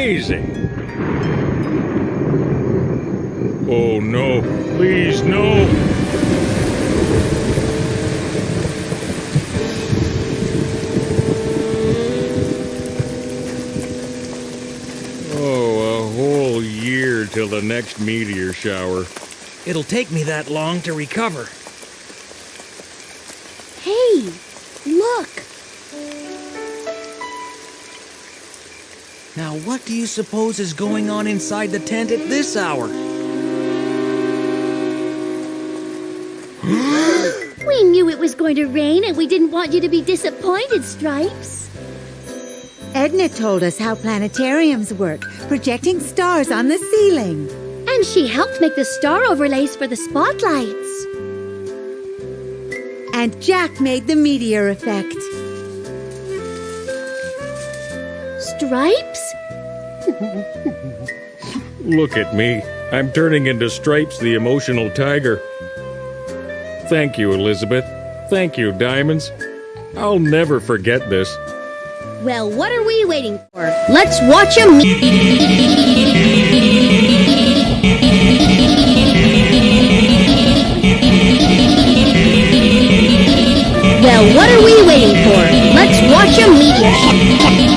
amazing. Oh no, please no. Oh, a whole year till the next meteor shower. It'll take me that long to recover. Hey, look! Now what do you suppose is going on inside the tent at this hour? We knew it was going to rain and we didn't want you to be disappointed, Stripes. Edna told us how planetariums work, projecting stars on the ceiling. And she helped make the star overlays for the spotlights. And Jack made the meteor effect. Stripes? Look at me. I'm turning into Stripes the emotional tiger. Thank you, Elizabeth. Thank you, Diamonds. I'll never forget this. Well, what are we waiting for? Let's watch a Well, what are we waiting for? Let's watch a meteor shower.